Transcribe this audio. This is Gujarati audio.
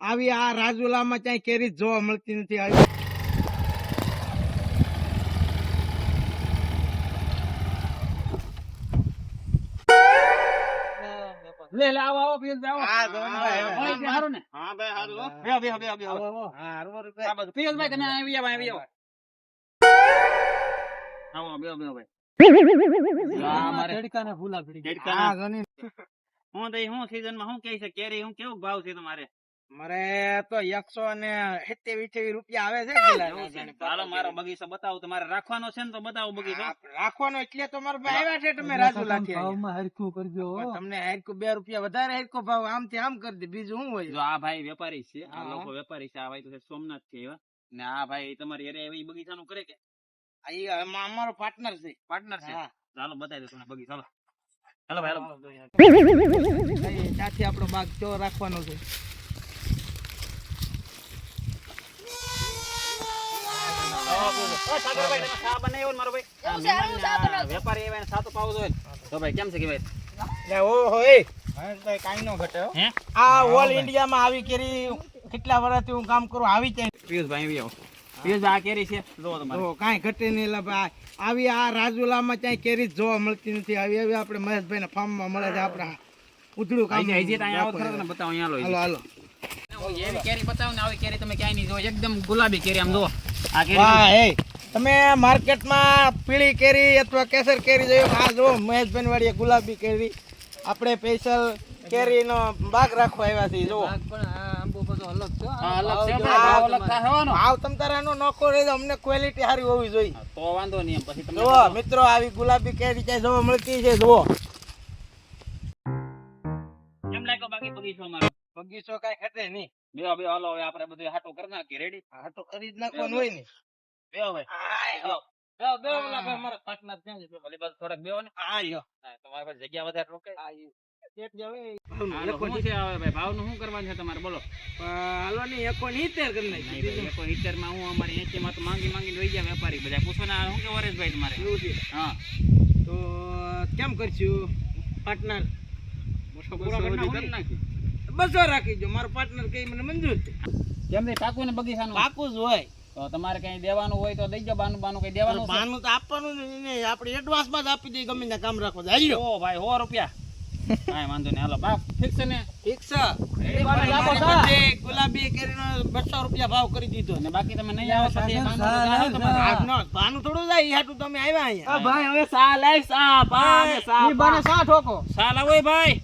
આવી આ રાજુલામાં ક્યાંય કેરી જ જોવા મળતી નથી. આવી લે લે આવો આવો પિયુષ ભાઈ હા, આવો. ધોનભાઈ, હા, ભાઈ હારું ને? હા ભાઈ હારું હો. બેહો બેહો બેહો બેહો. હા હારું હારું આ ભાઈ. બાજુ. પિયુષભાઈ તમે આવી આવો આવી આવો. આવો બેહો બેહો ભાઈ. આ મારે તડકાને ફૂલા પડી ગયા. તડકાના. હા, ઘણી. હું તો હું સીઝન માં હું કહે છે કેરી હું કેવો ભાવ છે તમારે? મારે તો 170 રૂપિયા આવે છે કિલ્લાના. હાલો મારો બગીચો બતાવો. તમારે રાખવાનો છે ને તો બતાવો બગીચો. રાખવાનો એટલે તો મારા ભાઈ આવ્યા છે તમે રાજુલાથી અહીંયા. ભાવમાં હરખું કરજો હો. પણ તમને હરખું 2 રૂપિયા વધારે હરખો ભાવ આમથી આમ કરી દે, બીજું શું હોય? જો આ ભાઈ વેપારી છે, આ હા. લોકો વેપારી છે. આ ભાઈ તો છે સોમનાથ થી આવ્યા ને આ ભાઈ તમારી અરે એવી બગીચાનું કરે કે આ ઈ અમારો પાર્ટનર છે. પાર્ટનર છે? હા. ચાલો બતાવી દો તમને બગીચો. ચાલો ભાઈ હાલો. અહીં ત્યાંથી આપણો બાગ ચો રાખવાનો છે. વેપારી આવ્યા સાતો પાવો જોઈએ તો ભાઈ કેમ છે કે ભાઈ? લે ઓહો એ ભાઈ કાઈ નો ઘટે હો. હે આ ઓલ ઇન્ડિયામાં આવી કેરી કેટલા વર્ષથી હું કામ કરું આવી ક્યાંય પિયુષભાઈ આવી આવો. પિયુષભાઈ આ કેરી છે જો તમારે. તો કાંઈ ઘટે નહીં. લે ભાઈ આવી આ રાજુલામાં ક્યાંય કેરી જ જોવા મળતી નથી. આવી આવી આપણે મહેશભાઈના ફાર્મમાં મળે છે. આપણા ઉધડું કામ. હજી અહીંયા આવો ખરો ને બતાવો અહીંયા લો. હાલો હાલો. એવી કેરી બતાવો ને આવી કેરી તમે ક્યાંય નહીં જો એકદમ ગુલાબી કેરી આમ જો આ વાહ કેરી. એ તમે માર્કેટમાં પીળી કેરી અથવા કેસર કેરી જોયો, આ જો મહેશભાઈ વાળી ગુલાબી કેરી આપણે સ્પેશિયલ કેરીનો બાગ રાખવા આવ્યા છીએ. જો પણ આ આંબો બધો અલગ છે. હા, અલગ છે આ ભાવ અલગ થાય હોવાનો. ભાવ તમ તારાનો નોખો રહે, અમને ક્વોલિટી સારી હોવી જોઈએ. તો વાંધો નહીં એમ પછી તમને જુઓ મિત્રો આવી ગુલાબી કેરી ક્યાંય જોવા મળતી છે. જુઓ કેમ લાગ્યો બાકી બગીચો અમારો? બગીચો કાંઈ ઘટે નહીં. બેહો બેહો હાલો હવે આપણે બધું હાટો કરી નાખીએ. રેડી? આ તો કરી જ નાખવાનું હોય ને. બેહો ભાઈ. આયો. બેહો બેહો ઓલા ભાઈ મારા પાર્ટનર ક્યાં છે? ભલે બસ થોડાક બેહો ને. આયો. હા, તમારી પાસે જગ્યા વધારે રોકાય. આયો. શેઠ જાવે. હાલો, શું છે હવે ભાઈ ભાવનું શું કરવાનું છે તમારે બોલો? હાલો ની 170 કરી નહીં નાખી. ભાઈ 170 માં હું અમારી 80 માં તો માંગી માંગીને વહી ગયા વેપારી બધા. પૂછો ને આ શું કે વરેશભાઈ તમારે? એવું છે. હા તો કેમ કરશું પાર્ટનર? પૂરા કરી નાખી. 200 રાખી જો. મારો પાર્ટનર કઈ મને મંજૂર છે. કેમ રે પાકું ને બગીચાનું? પાકું જ હોય. તો તમારે કઈ દેવાનું હોય તો દઈ દો. બાનું બાનું કઈ દેવાનું છે? બાનું તો આપવાનું જ નહીં. આપણે એડવાન્સમાં જ આપી દઈએ ગમે ત્યાં કામ રાખવા જાય. ઓ ભાઈ 100 રૂપિયા. કાંઈ વાંધો નહીં હાલો બા ફિક્સ છે ને? ઠીક છે. એ બાને લાવો છો? બધી ગુલાબી કેરીનો 200 રૂપિયા ભાવ કરી દીધો. અને બાકી તમે નહીં આવો પછી બાનું તો જાઓ તમારે. આજનો બાનું થોડું જાય. ઈ હાટું તમે આવ્યા અહીંયા. ભાઈ હવે સા લાઈશ સા પા ને સા ઈ બાને સા ઠોકો. સા લાવો એ ભાઈ.